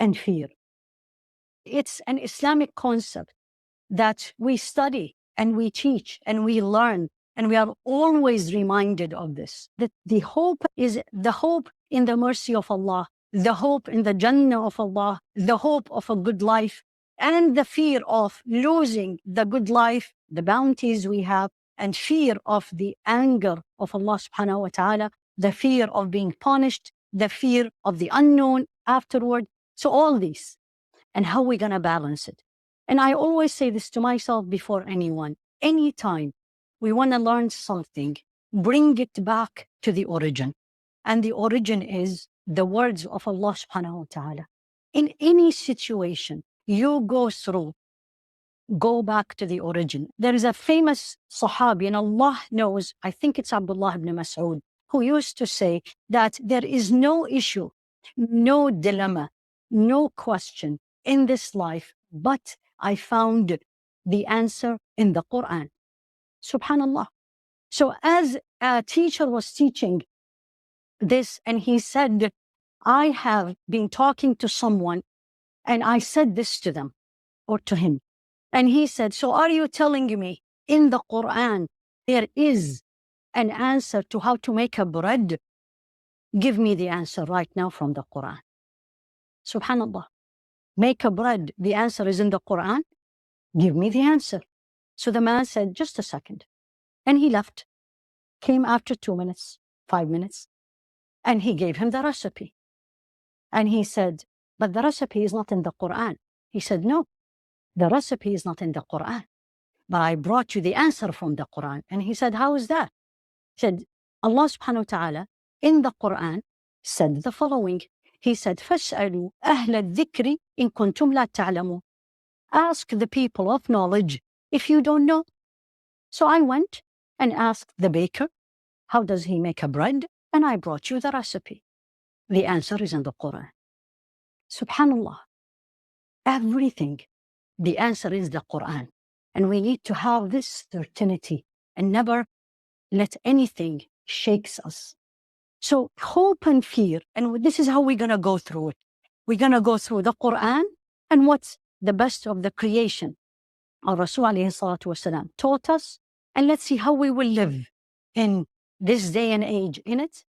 and fear. It's an Islamic concept that we study and we teach and we learn, and we are always reminded of this, that the hope is the hope in the mercy of Allah, the hope in the Jannah of Allah, the hope of a good life, and the fear of losing the good life, the bounties we have, and fear of the anger of Allah subhanahu wa ta'ala, the fear of being punished, the fear of the unknown afterward. So all these, and how we're going to balance it. And I always say this to myself before anyone, anytime we want to learn something, bring it back to the origin. And the origin is the words of Allah subhanahu wa ta'ala. In any situation you go through, go back to the origin. There is a famous Sahabi, and Allah knows, I think it's Abdullah ibn Mas'ud, who used to say that there is no issue, no dilemma, no question in this life, but I found the answer in the Quran. Subhanallah. So as a teacher was teaching this, and he said, I have been talking to someone and I said this to them or to him. And he said, so are you telling me in the Quran there is an answer to how to make a bread? Give me the answer right now from the Quran. Subhanallah. Make a bread. The answer is in the Quran. Give me the answer. So the man said, just a second. And he left. Came after 2 minutes, 5 minutes. And he gave him the recipe. And he said, but the recipe is not in the Quran. He said, no, the recipe is not in the Quran. But I brought you the answer from the Quran. And he said, how is that? He said, Allah subhanahu wa ta'ala in the Quran said the following. He said, فَاسْأَلُوا أَهْلَ الذِّكْرِ إِن كُنْتُمْ لَا تَعْلَمُونَ. Ask the people of knowledge if you don't know. So I went and asked the baker, how does he make a bread? And I brought you the recipe. The answer is in the Quran. Subhanallah. Everything, the answer is the Quran. And we need to have this certainty and never let anything shakes us. So hope and fear, and this is how we're going to go through it. We're going to go through the Quran and what's the best of the creation. Our Rasul alayhi salatu wasalam taught us, and let's see how we will live in this day and age in it.